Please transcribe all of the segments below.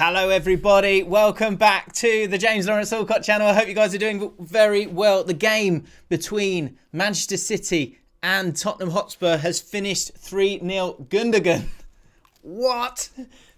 Hello everybody, welcome back to the James Lawrence Allcott channel. I hope you guys are doing very well. The game between Manchester City and Tottenham Hotspur has finished 3-0 Gündoğan. What?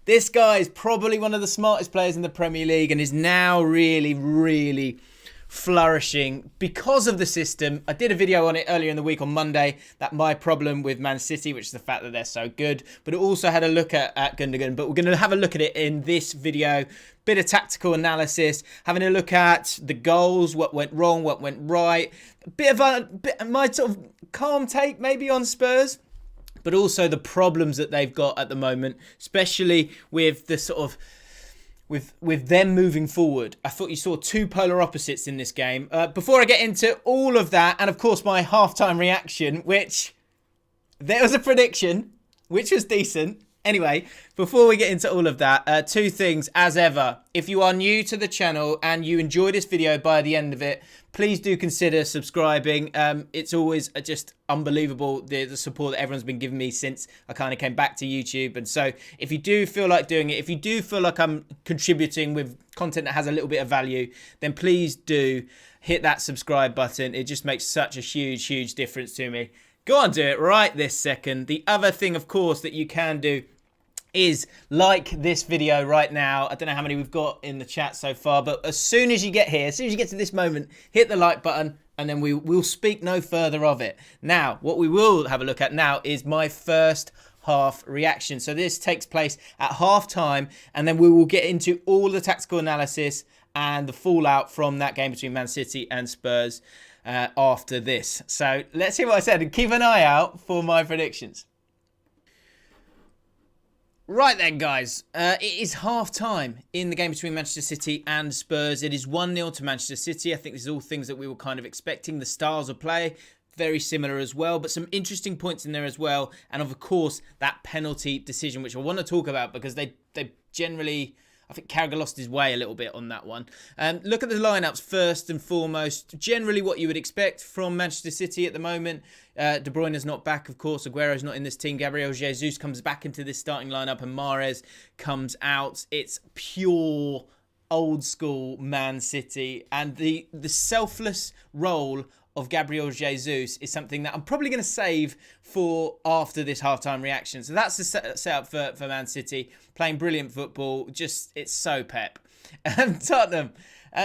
This guy is probably one of the smartest players in the Premier League and is now really flourishing because of the system. I did a video on it earlier in the week on Monday, that my problem with Man City, which is the fact that they're so good, but it also had a look at Gündoğan. But we're going to have a look at it in this video. Bit of tactical analysis, having a look at the goals, what went wrong, what went right. A bit of my sort of calm take maybe on Spurs, but also the problems that they've got at the moment, especially with the sort of with them moving forward. I thought you saw two polar opposites in this game. Before I get into all of that, and of course my halftime reaction, which there was a prediction, which was decent. Anyway, before we get into all of that, two things as ever. If you are new to the channel and you enjoy this video by the end of it, please do consider subscribing. It's always just unbelievable the support that everyone's been giving me since I kind of came back to YouTube. And so if you do feel like doing it, if you do feel like I'm contributing with content that has a little bit of value, then please do hit that subscribe button. It just makes such a huge difference to me. Go on, do it right this second. The other thing, of course, that you can do is like this video right now. I don't know how many we've got in the chat so far, but as soon as you get here, as soon as you get to this moment, hit the like button and then we'll speak no further of it. Now, what we will have a look at now is my first half reaction. So this takes place at half time and then we will get into all the tactical analysis and the fallout from that game between Man City and Spurs after this. So let's see what I said and keep an eye out for my predictions. Right then, guys, it is half-time in the game between Manchester City and Spurs. It is 1-0 to Manchester City. I think this is all things that we were kind of expecting. The styles of play, very similar as well, but some interesting points in there as well. And of course, that penalty decision, which I want to talk about because they generally, I think Carragher lost his way a little bit on that one. Look at the lineups first and foremost. Generally what you would expect from Manchester City at the moment. De Bruyne is not back, of course. Aguero's not in this team. Gabriel Jesus comes back into this starting lineup and Mahrez comes out. It's pure old school Man City. And the selfless role of Gabriel Jesus is something that I'm probably going to save for after this halftime reaction. So that's the setup for Man City. Playing brilliant football. Just, it's so pep. Tottenham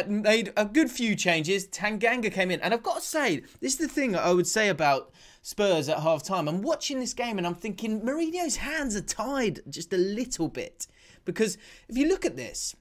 made a good few changes. Tanganga came in. And I've got to say, this is the thing I would say about Spurs at halftime. I'm watching this game and I'm thinking Mourinho's hands are tied just a little bit. Because if you look at this,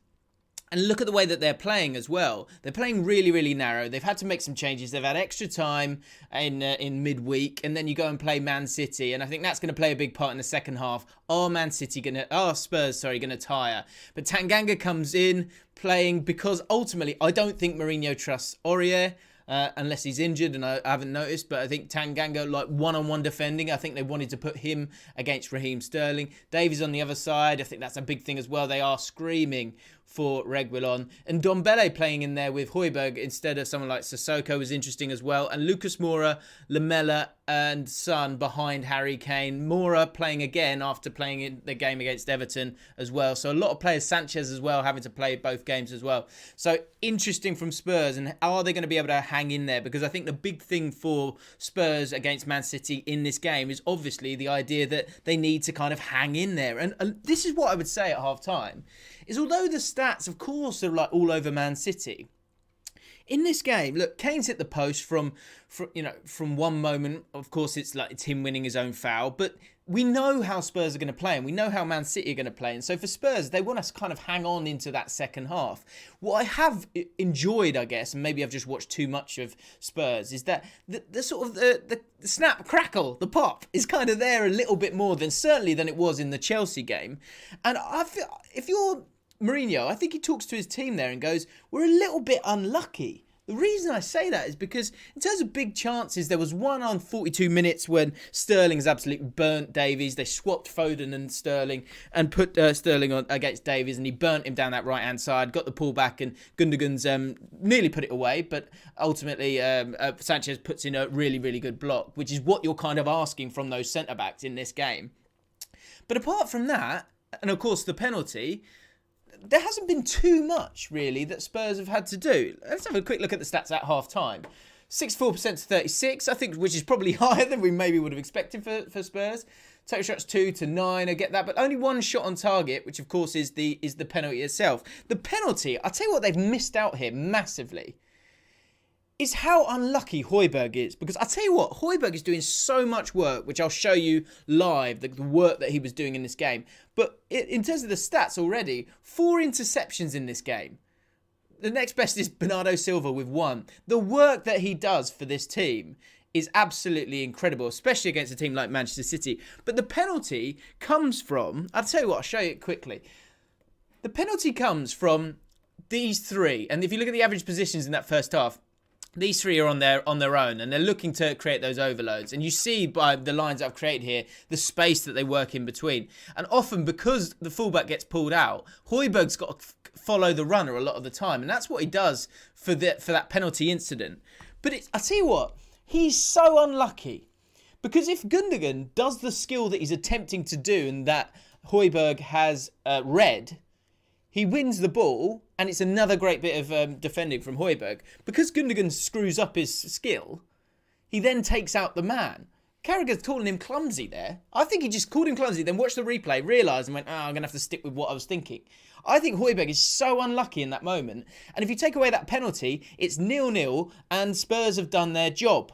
and look at the way that they're playing as well. They're playing really narrow. They've had to make some changes. They've had extra time in midweek, and then you go and play Man City, and I think that's going to play a big part in the second half. Spurs going to tire? But Tanganga comes in playing because ultimately I don't think Mourinho trusts Aurier. Unless he's injured, and I haven't noticed, but I think Tanganga, like one-on-one defending, I think they wanted to put him against Raheem Sterling. Davies on the other side, I think that's a big thing as well. They are screaming for Reguilon. And Ndombele playing in there with Højbjerg instead of someone like Sissoko was interesting as well. And Lucas Moura, Lamela and Son behind Harry Kane. Moura playing again after playing in the game against Everton as well. So a lot of players, Sanchez as well, having to play both games as well. So interesting from Spurs. And are they going to be able to hang in there? Because I think the big thing for Spurs against Man City in this game is obviously the idea that they need to kind of hang in there. And this is what I would say at half-time, is although the stats, of course, are like all over Man City, in this game, look, Kane's hit the post from one moment. Of course, it's him winning his own foul, but we know how Spurs are going to play and we know how Man City are going to play. And so for Spurs, they want us to kind of hang on into that second half. What I have enjoyed, I guess, and maybe I've just watched too much of Spurs, is that the sort of the snap, crackle, the pop is kind of there a little bit more than it was in the Chelsea game. And I feel if you're Mourinho, I think he talks to his team there and goes, we're a little bit unlucky. The reason I say that is because in terms of big chances, there was one on 42 minutes when Sterling has absolutely burnt Davies. They swapped Foden and Sterling and put Sterling on against Davies, and he burnt him down that right-hand side, got the pull back, and Gündoğan's nearly put it away, but ultimately Sanchez puts in a really good block, which is what you're kind of asking from those centre-backs in this game. But apart from that, and of course the penalty, there hasn't been too much, really, that Spurs have had to do. Let's have a quick look at the stats at half-time. 64% to 36, I think, which is probably higher than we maybe would have expected for Spurs. Total shots 2 to 9, I get that, but only one shot on target, which of course is the penalty itself. The penalty, I'll tell you what they've missed out here massively, is how unlucky Højbjerg is. Because I'll tell you what, Højbjerg is doing so much work, which I'll show you live, the work that he was doing in this game. But in terms of the stats already, 4 interceptions in this game. The next best is Bernardo Silva with 1. The work that he does for this team is absolutely incredible, especially against a team like Manchester City. But the penalty comes from, I'll tell you what, I'll show you it quickly. The penalty comes from these 3. And if you look at the average positions in that first half, these 3 are on their own, and they're looking to create those overloads. And you see by the lines that I've created here, the space that they work in between. And often, because the fullback gets pulled out, Højbjerg's got to follow the runner a lot of the time. And that's what he does for that penalty incident. But I'll tell you what, he's so unlucky. Because if Gündoğan does the skill that he's attempting to do and that Højbjerg has read, he wins the ball, and it's another great bit of defending from Højbjerg. Because Gündoğan screws up his skill, he then takes out the man. Carragher's calling him clumsy there. I think he just called him clumsy, then watched the replay, realised and went, I'm going to have to stick with what I was thinking. I think Højbjerg is so unlucky in that moment. And if you take away that penalty, it's 0-0 and Spurs have done their job.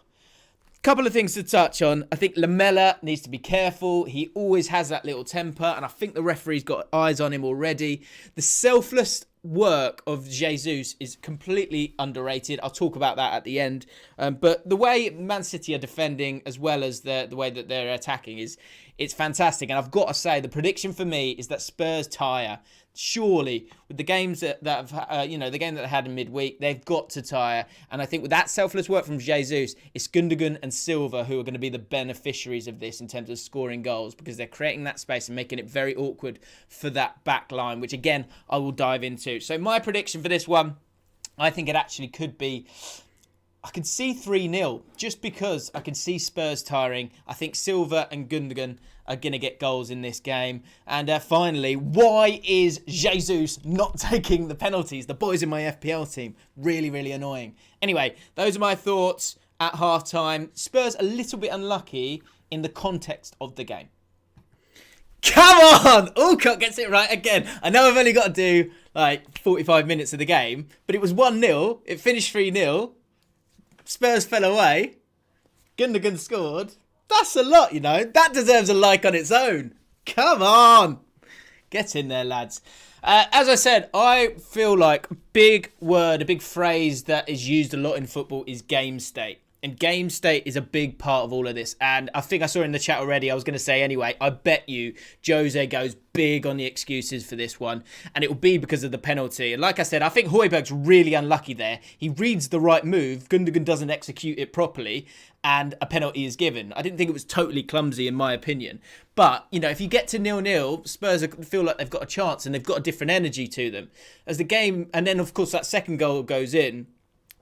Couple of things to touch on. I think Lamela needs to be careful. He always has that little temper, and I think the referee's got eyes on him already. The selfless work of Jesus is completely underrated. I'll talk about that at the end. But the way Man City are defending, as well as the way that they're attacking, it's fantastic. And I've got to say, the prediction for me is that Spurs tire. Surely, with the games that have, the game that they had in midweek, they've got to tire. And I think with that selfless work from Jesus, it's Gündoğan and Silva who are going to be the beneficiaries of this in terms of scoring goals, because they're creating that space and making it very awkward for that back line, which again, I will dive into. So my prediction for this one, I think it actually could be, I can see 3-0 just because I can see Spurs tiring. I think Silva and Gündoğan are going to get goals in this game. And finally, why is Jesus not taking the penalties? The boys in my FPL team, really, really annoying. Anyway, those are my thoughts at half-time. Spurs a little bit unlucky in the context of the game. Come on! Allcott gets it right again. I know I've only got to do like 45 minutes of the game, but it was 1-0. It finished 3-0. Spurs fell away. Gündoğan scored. That's a lot, you know. That deserves a like on its own. Come on. Get in there, lads. As I said, I feel like a big phrase that is used a lot in football is game state. And game state is a big part of all of this. And I think I saw in the chat already, I was going to say anyway, I bet you Jose goes big on the excuses for this one. And it will be because of the penalty. And like I said, I think Højbjerg's really unlucky there. He reads the right move. Gündoğan doesn't execute it properly. And a penalty is given. I didn't think it was totally clumsy in my opinion. But, you know, if you get to 0-0, Spurs feel like they've got a chance and they've got a different energy to them. As the game, and then of course that second goal goes in.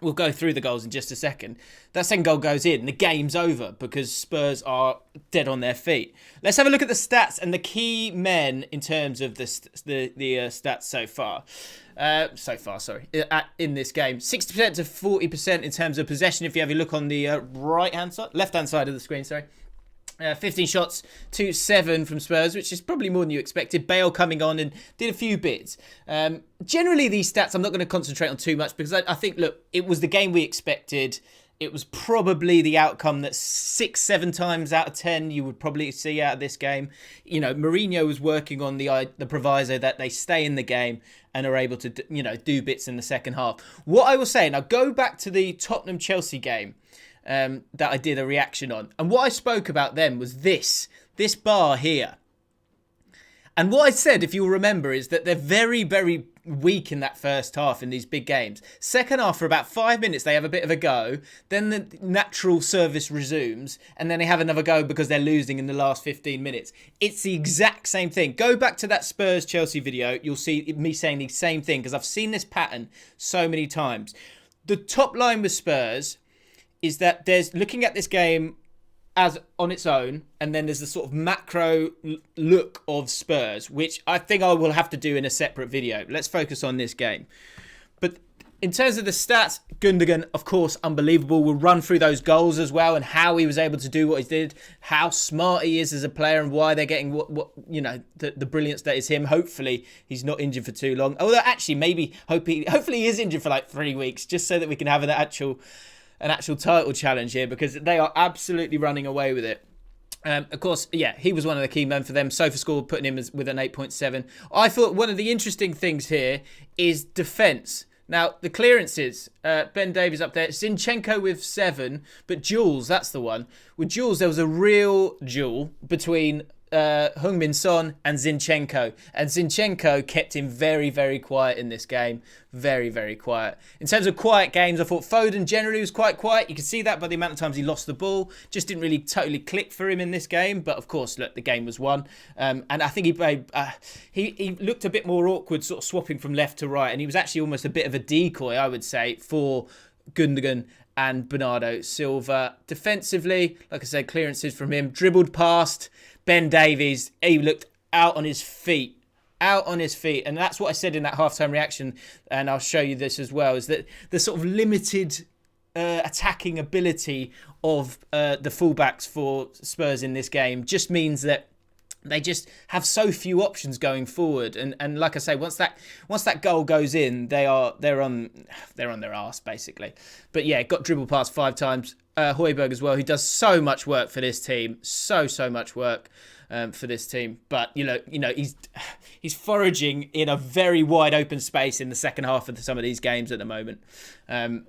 We'll go through the goals in just a second. That second goal goes in, the game's over because Spurs are dead on their feet. Let's have a look at the stats and the key men in terms of the stats so far. In this game. 60% to 40% in terms of possession if you have a look on the left-hand side of the screen, sorry. 15 shots to 7 from Spurs, which is probably more than you expected. Bale coming on and did a few bits. Generally, these stats I'm not going to concentrate on too much because I think, look, it was the game we expected. It was probably the outcome that 6-7 times out of 10 you would probably see out of this game. You know, Mourinho was working on the proviso that they stay in the game and are able to, do bits in the second half. What I will say, now go back to the Tottenham-Chelsea game. That I did a reaction on. And what I spoke about then was this bar here. And what I said, if you'll remember, is that they're very, very weak in that first half in these big games. Second half, for about 5 minutes, they have a bit of a go. Then the natural service resumes. And then they have another go because they're losing in the last 15 minutes. It's the exact same thing. Go back to that Spurs-Chelsea video. You'll see me saying the same thing because I've seen this pattern so many times. The top line with Spurs is that there's, looking at this game as on its own, and then there's the sort of macro look of Spurs, which I think I will have to do in a separate video. Let's focus on this game. But in terms of the stats, Gündoğan, of course, unbelievable. We'll run through those goals as well and how he was able to do what he did, how smart he is as a player, and why they're getting what the brilliance that is him. Hopefully, he's not injured for too long. Although, actually, hopefully he is injured for like 3 weeks, just so that we can have an actual title challenge here, because they are absolutely running away with it. Of course, yeah, he was one of the key men for them. SofaScore putting him with an 8.7. I thought one of the interesting things here is defence. Now, the clearances, Ben Davies up there, Zinchenko with 7, but Jules, that's the one. With Jules, there was a real duel between Heung-min Son and Zinchenko. And Zinchenko kept him very, very quiet in this game. Very, very quiet. In terms of quiet games, I thought Foden generally was quite quiet. You can see that by the amount of times he lost the ball. Just didn't really totally click for him in this game. But of course, look, the game was won. And I think he looked a bit more awkward, sort of swapping from left to right. And he was actually almost a bit of a decoy, I would say, for Gündoğan and Bernardo Silva. Defensively, like I said, clearances from him. Dribbled past Ben Davies. He looked out on his feet. And that's what I said in that halftime reaction, and I'll show you this as well, is that the sort of limited attacking ability of the fullbacks for Spurs in this game just means that they just have so few options going forward, and like I say, once that goal goes in, they're on their arse basically. But yeah, got dribbled past 5 times. Højbjerg as well, who does so much work for this team, so much work for this team. But you know he's foraging in a very wide open space in the second half of some of these games at the moment. In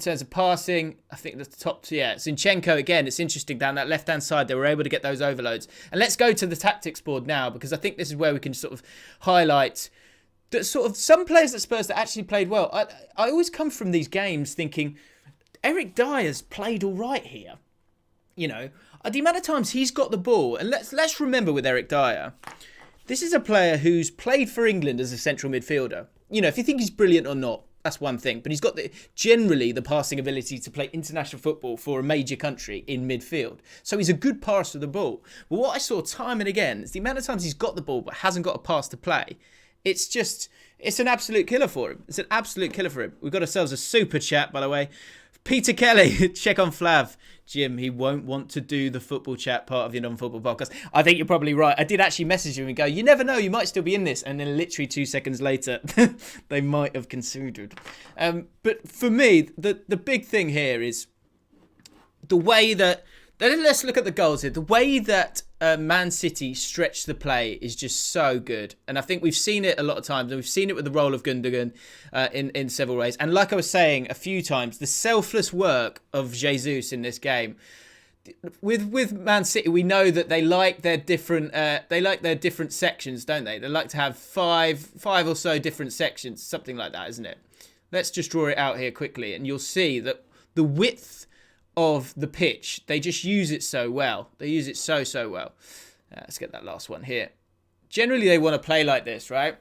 terms of passing, I think the top two, Zinchenko again. It's interesting down that left hand side, they were able to get those overloads. And let's go to the tactics board now, because I think this is where we can sort of highlight that sort of some players at Spurs that actually played well. I always come from these games thinking Eric Dyer's played all right here. You know, the amount of times he's got the ball, and let's remember with Eric Dyer, this is a player who's played for England as a central midfielder. You know, if you think he's brilliant or not, that's one thing, but he's got generally the passing ability to play international football for a major country in midfield. So he's a good passer of the ball. But what I saw time and again is the amount of times he's got the ball but hasn't got a pass to play. It's an absolute killer for him. It's an absolute killer for him. We've got ourselves a super chat, by the way. Peter Kelly, check on Flav. Jim, he won't want to do the football chat part of your non-football podcast. I think you're probably right. I did actually message him and go, you never know, you might still be in this. And then literally 2 seconds later, they might have considered. But for me, the big thing here is the way that... Let's look at the goals here. The way that Man City stretch the play is just so good. And I think we've seen it a lot of times. And we've seen it with the role of Gündoğan in several ways. And like I was saying a few times, the selfless work of Jesus in this game. With Man City, we know that they like their different sections, don't they? They like to have five or so different sections, something like that, isn't it? Let's just draw it out here quickly. And you'll see that the width of the pitch, they just use it so well. They use it so well. Let's get that last one here. Generally, they want to play like this, right?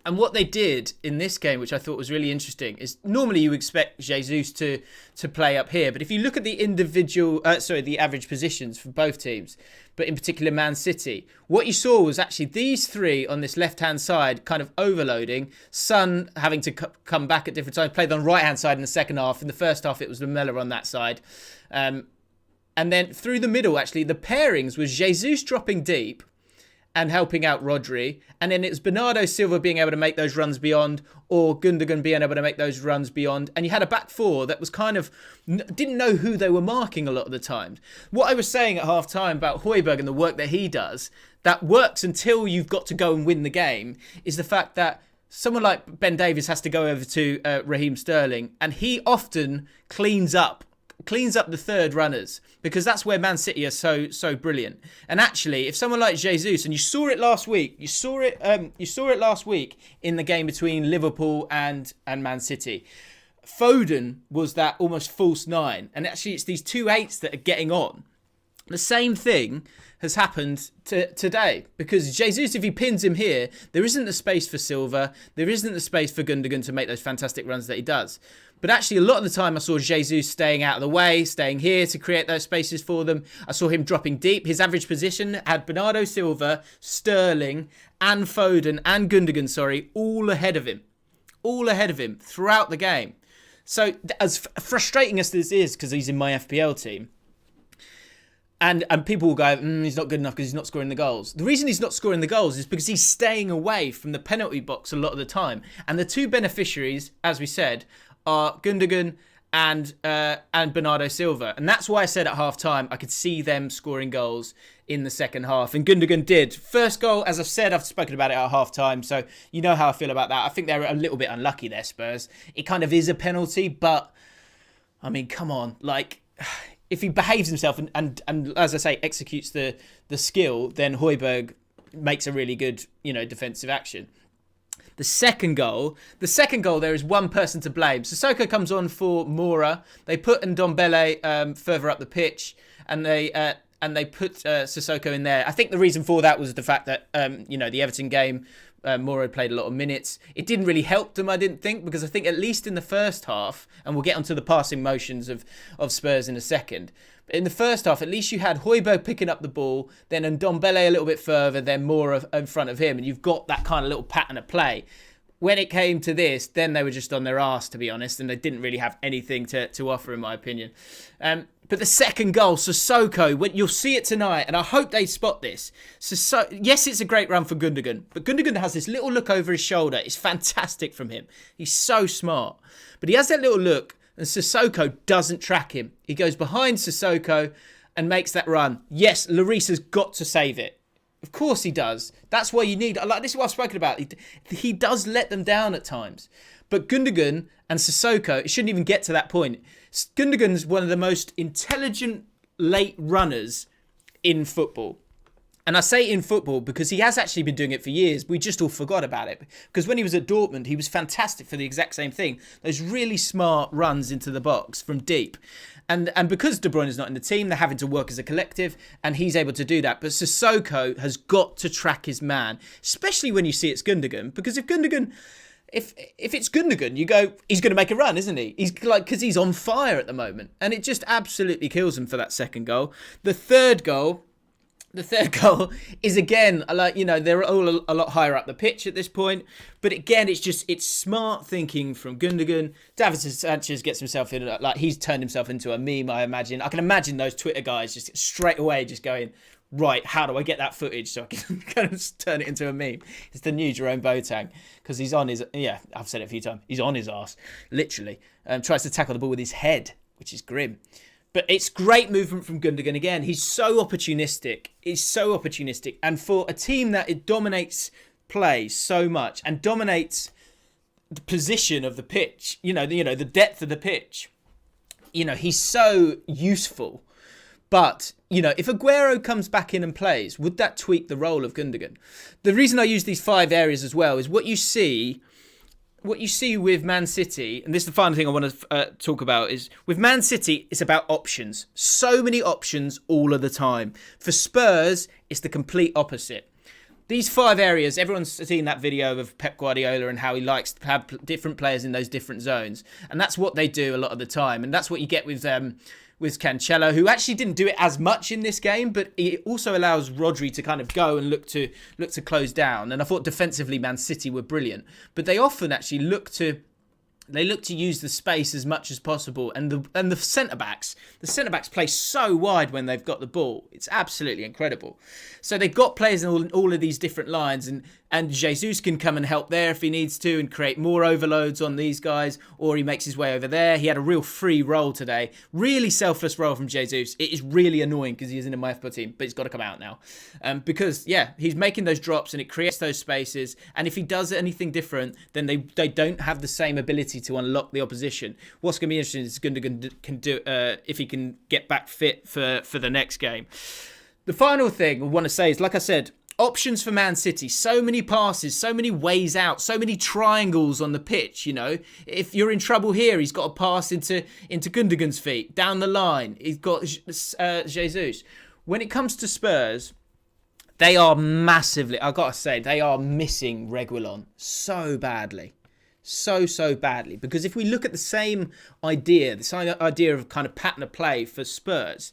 And what they did in this game, which I thought was really interesting, is normally you expect Jesus to play up here. But if you look at the the average positions for both teams, but in particular Man City, what you saw was actually these three on this left-hand side kind of overloading. Son having to come back at different times, played on the right-hand side in the second half. In the first half, it was Lamela on that side. And then through the middle, actually, the pairings was Jesus dropping deep and helping out Rodri. And then it's Bernardo Silva being able to make those runs beyond, or Gündoğan being able to make those runs beyond. And you had a back four that was kind of, didn't know who they were marking a lot of the times. What I was saying at half time about Højbjerg and the work that he does, that works until you've got to go and win the game, is the fact that someone like Ben Davies has to go over to Raheem Sterling, and he often cleans up the third runners, because that's where Man City are so brilliant. And actually, if someone like Jesus, and you saw it last week, in the game between Liverpool and Man City, Foden was that almost false 9, and actually it's these 2 8s that are getting on. The same thing has happened today, because Jesus, if he pins him here, there isn't the space for Silva, there isn't the space for Gündoğan to make those fantastic runs that he does. But actually, a lot of the time I saw Jesus staying out of the way, staying here to create those spaces for them. I saw him dropping deep. His average position had Bernardo Silva, Sterling and Foden and Gündoğan, all ahead of him. All ahead of him throughout the game. So as frustrating as this is, because he's in my FPL team, and people will go, he's not good enough because he's not scoring the goals. The reason he's not scoring the goals is because he's staying away from the penalty box a lot of the time. And the two beneficiaries, as we said, are Gündoğan and Bernardo Silva. And that's why I said at half-time I could see them scoring goals in the second half. And Gündoğan did. First goal, as I've said, I've spoken about it at half-time, so you know how I feel about that. I think they're a little bit unlucky there, Spurs. It kind of is a penalty, but, I mean, come on. Like, if he behaves himself and as I say, executes the skill, then Højbjerg makes a really good, defensive action. The second goal, there is one person to blame. Sissoko comes on for Moura. They put Ndombele further up the pitch, and they put Sissoko in there. I think the reason for that was the fact that the Everton game, Moura played a lot of minutes. It didn't really help them, I didn't think, because I think at least in the first half, and we'll get onto the passing motions of Spurs in a second. But in the first half, at least you had Højbjerg picking up the ball, then Ndombele a little bit further, then Moura in front of him, and you've got that kind of little pattern of play. When it came to this, then they were just on their arse, to be honest, and they didn't really have anything to offer, in my opinion. But the second goal, Sissoko, you'll see it tonight, and I hope they spot this. Yes, it's a great run for Gündoğan, but Gündoğan has this little look over his shoulder. It's fantastic from him. He's so smart. But he has that little look, and Sissoko doesn't track him. He goes behind Sissoko and makes that run. Yes, Lloris has got to save it. Of course he does. That's why you need... This is what I've spoken about. He does let them down at times. But Gündoğan and Sissoko, it shouldn't even get to that point. Gündoğan's one of the most intelligent late runners in football. And I say in football because he has actually been doing it for years. We just all forgot about it. Because when he was at Dortmund, he was fantastic for the exact same thing. Those really smart runs into the box from deep. And because De Bruyne is not in the team, they're having to work as a collective, and he's able to do that. But Sissoko has got to track his man, especially when you see it's Gündoğan. Because if it's Gündoğan, you go, he's going to make a run, isn't he? Because he's on fire at the moment. And it just absolutely kills him for that second goal. The third goal is, again, they're all a lot higher up the pitch at this point. But again, it's smart thinking from Gündoğan. David Sanchez gets himself in, he's turned himself into a meme, I imagine. I can imagine those Twitter guys just straight away just going, right, how do I get that footage so I can kind of turn it into a meme? It's the new Jerome Boateng, because he's on his, I've said it a few times, he's on his arse, literally. Tries to tackle the ball with his head, which is grim. But it's great movement from Gündoğan again. He's so opportunistic. And for a team that it dominates play so much and dominates the position of the pitch, the depth of the pitch, he's so useful. But, if Aguero comes back in and plays, would that tweak the role of Gündoğan? The reason I use these 5 areas as well is what you see with Man City, and this is the final thing I want to talk about, is with Man City, it's about options. So many options all of the time. For Spurs, it's the complete opposite. These 5 areas, everyone's seen that video of Pep Guardiola and how he likes to have different players in those different zones. And that's what they do a lot of the time. And that's what you get with Cancelo, who actually didn't do it as much in this game, but it also allows Rodri to kind of go and look to close down. And I thought defensively Man City were brilliant, but they often actually look to use the space as much as possible. And the centre backs play so wide when they've got the ball. It's absolutely incredible. So they've got players in all of these different lines, and Jesus can come and help there if he needs to and create more overloads on these guys, or he makes his way over there. He had a real free role today. Really selfless role from Jesus. It is really annoying because he isn't in my FPL team, but he's got to come out now. Because, he's making those drops and it creates those spaces. And if he does anything different, then they don't have the same ability to unlock the opposition. What's going to be interesting is Gündoğan can do if he can get back fit for the next game. The final thing I want to say is, like I said, options for Man City. So many passes, so many ways out, so many triangles on the pitch, If you're in trouble here, he's got a pass into Gündoğan's feet. Down the line, he's got Jesus. when it comes to Spurs, they are massively, I've got to say, they are missing Reguilon so badly. So badly. Because if we look at the same idea of kind of pattern of play for Spurs,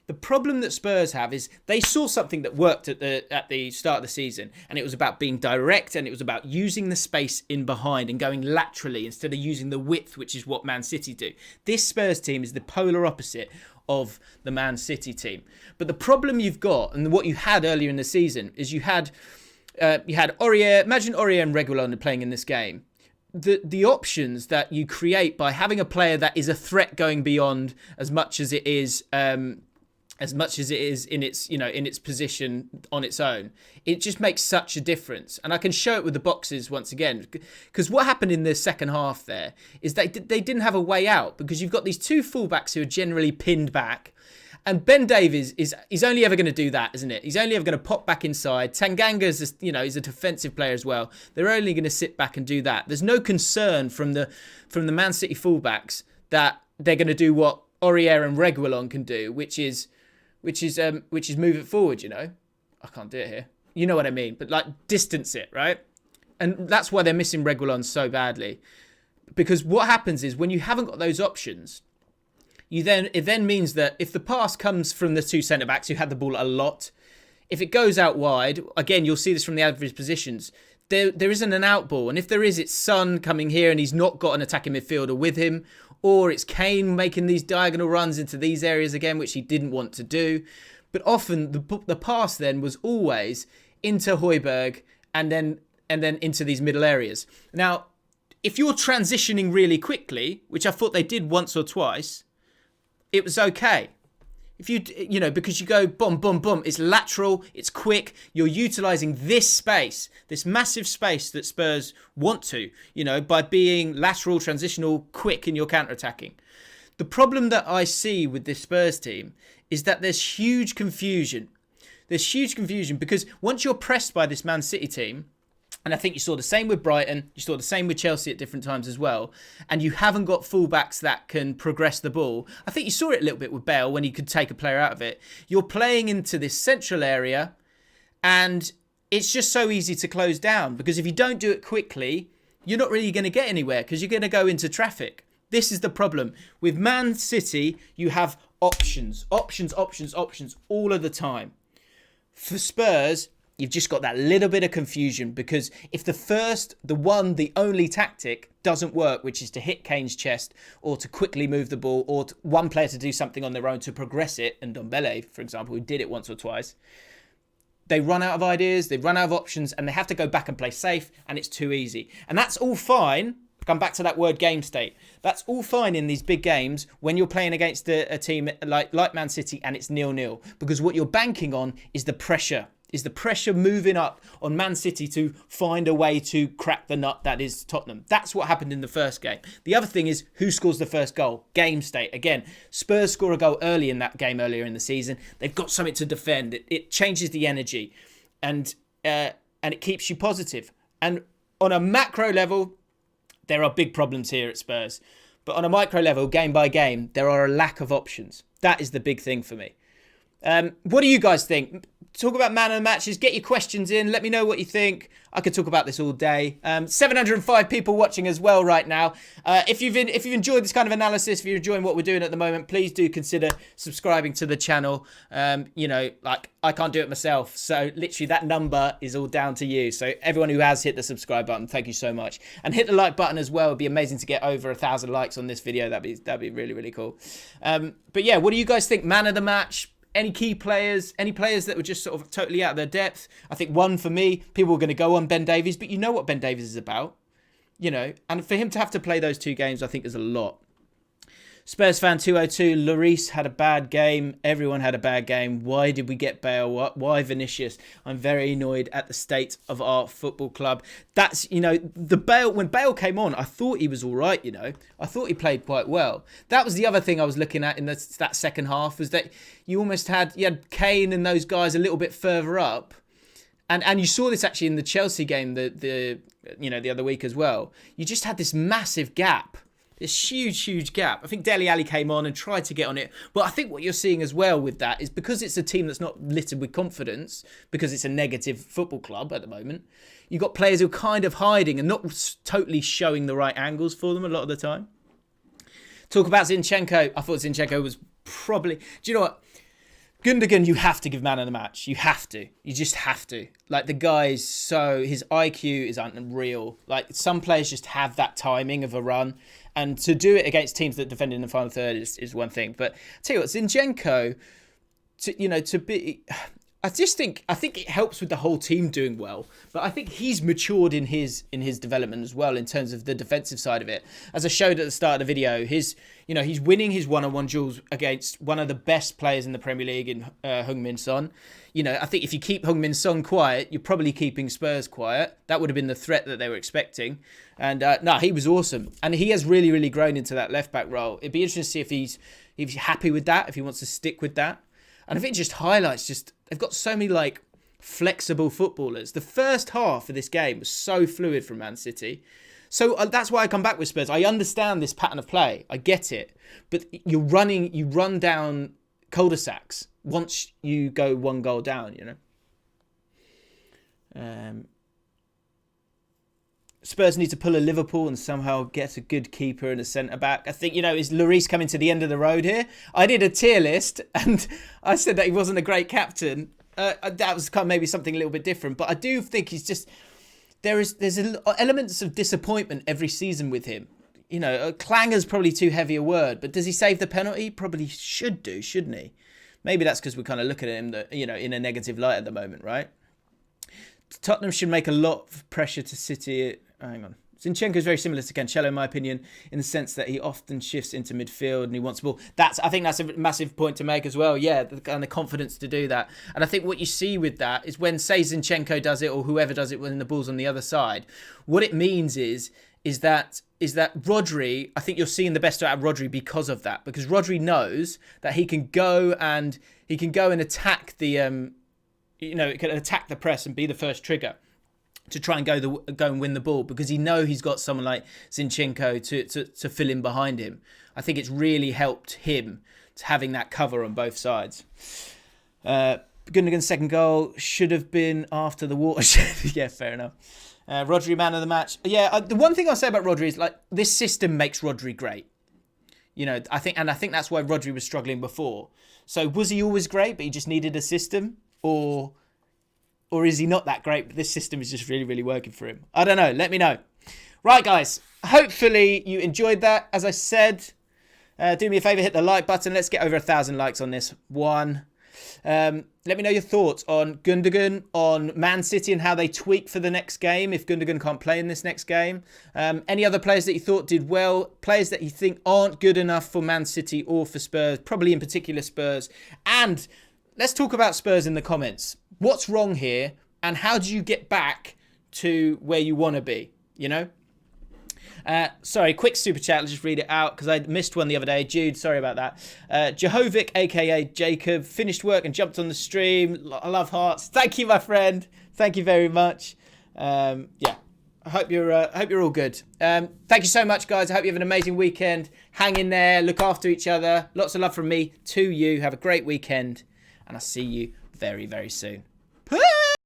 the problem that Spurs have is they saw something that worked at the start of the season, and it was about being direct, and it was about using the space in behind and going laterally instead of using the width, which is what Man City do. This Spurs team is the polar opposite of the Man City team. But the problem you've got, and what you had earlier in the season, is you had Aurier. Imagine Aurier and Reguilon playing in this game. The options that you create by having a player that is a threat going beyond as much as it is in its position on its own, it just makes such a difference. And I can show it with the boxes once again, because what happened in the second half there is they didn't have a way out, because you've got these two fullbacks who are generally pinned back. And Ben Davies is only ever going to do that, isn't it? He's only ever going to pop back inside. Tanganga's, he's a defensive player as well. They're only going to sit back and do that. There's no concern from the Man City fullbacks that they're going to do what Aurier and Reguilon can do, which is move it forward. I can't do it here. You know what I mean? But like distance it, right? And that's why they're missing Reguilon so badly, because what happens is when you haven't got those options, it then means that if the pass comes from the two centre-backs who had the ball a lot, if it goes out wide, again, you'll see this from the average positions, there isn't an out ball. And if there is, it's Son coming here and he's not got an attacking midfielder with him, or it's Kane making these diagonal runs into these areas again, which he didn't want to do. But often the pass then was always into Højbjerg and then into these middle areas. Now, if you're transitioning really quickly, which I thought they did once or twice, it was okay. If because you go boom, boom, boom, it's lateral, it's quick, you're utilising this space, this massive space that Spurs want to, by being lateral, transitional, quick in your counter-attacking. The problem that I see with this Spurs team is that there's huge confusion. There's huge confusion because once you're pressed by this Man City team, and I think you saw the same with Brighton, you saw the same with Chelsea at different times as well, and you haven't got fullbacks that can progress the ball. I think you saw it a little bit with Bale when he could take a player out of it. You're playing into this central area, and it's just so easy to close down, because if you don't do it quickly, you're not really going to get anywhere, because you're going to go into traffic. This is the problem. With Man City, you have options all of the time. For Spurs, you've just got that little bit of confusion, because if the only tactic doesn't work, which is to hit Kane's chest or to quickly move the ball or one player to do something on their own to progress it, and Ndombele, for example, who did it once or twice, they run out of ideas, they run out of options, and they have to go back and play safe, and it's too easy. And that's all fine. Come back to that word game state. That's all fine in these big games when you're playing against a team like Man City and it's 0-0, because what you're banking on is the pressure. Is the pressure moving up on Man City to find a way to crack the nut that is Tottenham. That's what happened in the first game. The other thing is who scores the first goal. Game state. Again, Spurs score a goal early in that game earlier in the season. They've got something to defend. It changes the energy and it keeps you positive. And on a macro level, there are big problems here at Spurs. But on a micro level, game by game, there are a lack of options. That is the big thing for me. What do you guys think? Talk about man of the matches. Get your questions in. Let me know what you think. I could talk about this all day. 705 people watching as well right now. If you've enjoyed this kind of analysis, if you're enjoying what we're doing at the moment, please do consider subscribing to the channel. I can't do it myself. So literally that number is all down to you. So everyone who has hit the subscribe button, thank you so much. And hit the like button as well. It'd be amazing to get over 1,000 likes on this video. That'd be really, really cool. But yeah, what do you guys think? Man of the match? Any key players, any players that were just sort of totally out of their depth? I think one for me, people were going to go on Ben Davies, but you know what Ben Davies is about, and for him to have to play those two games, I think is a lot. Spurs fan 202, Lloris had a bad game. Everyone had a bad game. Why did we get Bale? Why Vinicius? I'm very annoyed at the state of our football club. That's, the Bale, when Bale came on, I thought he was all right, I thought he played quite well. That was the other thing I was looking at in that second half, was that you had Kane and those guys a little bit further up. And you saw this actually in the Chelsea game the other week as well. You just had this massive gap This huge gap. I think Dele Alli came on and tried to get on it. But I think what you're seeing as well with that is because it's a team that's not littered with confidence, because it's a negative football club at the moment, you've got players who are kind of hiding and not totally showing the right angles for them a lot of the time. Talk about Zinchenko. I thought Zinchenko was probably... Do you know what? Gündoğan, you have to give man of the match. You have to. You just have to. Like, the guy is so... His IQ is unreal. Like, some players just have that timing of a run. And to do it against teams that defend in the final third is one thing. But I'll tell you what, Zinchenko, to be... I think it helps with the whole team doing well, but I think he's matured in his development as well in terms of the defensive side of it. As I showed at the start of the video, he's winning his one-on-one duels against one of the best players in the Premier League in Heung-min Son. I think if you keep Heung-min Son quiet, you're probably keeping Spurs quiet. That would have been the threat that they were expecting. And he was awesome, and he has really grown into that left back role. It'd be interesting to see if he's happy with that, if he wants to stick with that. And I think it just highlights they've got so many flexible footballers. The first half of this game was so fluid from Man City. So that's why I come back with Spurs. I understand this pattern of play. I get it. But you run down cul-de-sacs once you go one goal down, Spurs need to pull a Liverpool and somehow get a good keeper and a centre-back. I think, is Lloris coming to the end of the road here? I did a tier list and I said that he wasn't a great captain. That was kind of maybe something a little bit different. But I do think he's just... There's elements of disappointment every season with him. Clanger's probably too heavy a word, but does he save the penalty? Probably should do, shouldn't he? Maybe that's because we're kind of looking at him, in a negative light at the moment, right? Tottenham should make a lot of pressure to City... Hang on. Zinchenko is very similar to Cancelo, in my opinion, in the sense that he often shifts into midfield and he wants the ball. I think that's a massive point to make as well. Yeah, the kind of confidence to do that. And I think what you see with that is when, say, Zinchenko does it or whoever does it when the ball's on the other side, what it means is that Rodri, I think you're seeing the best out of Rodri because of that. Because Rodri knows that he can go and attack the, it can attack the press and be the first trigger to try and go and win the ball, because he know he's got someone like Zinchenko to fill in behind him. I think it's really helped him to having that cover on both sides. Gündoğan's second goal should have been after the watershed. Yeah, fair enough. Rodri, man of the match. Yeah, the one thing I'll say about Rodri is this system makes Rodri great. I think that's why Rodri was struggling before. So was he always great, but he just needed a system, or is he not that great, but this system is just really working for him? I don't know. Let me know. Right, guys. Hopefully you enjoyed that. As I said, do me a favour, hit the like button. Let's get over 1,000 likes on this one. Let me know your thoughts on Gündoğan, on Man City and how they tweak for the next game if Gündoğan can't play in this next game. Any other players that you thought did well, players that you think aren't good enough for Man City or for Spurs, probably in particular Spurs. And let's talk about Spurs in the comments. What's wrong here and how do you get back to where you want to be, Sorry, quick super chat. Let's just read it out because I missed one the other day. Jude, sorry about that. Jehovic, a.k.a. Jacob, finished work and jumped on the stream. I love hearts. Thank you, my friend. Thank you very much. I hope you're all good. Thank you so much, guys. I hope you have an amazing weekend. Hang in there. Look after each other. Lots of love from me to you. Have a great weekend. And I'll see you very soon. Peace!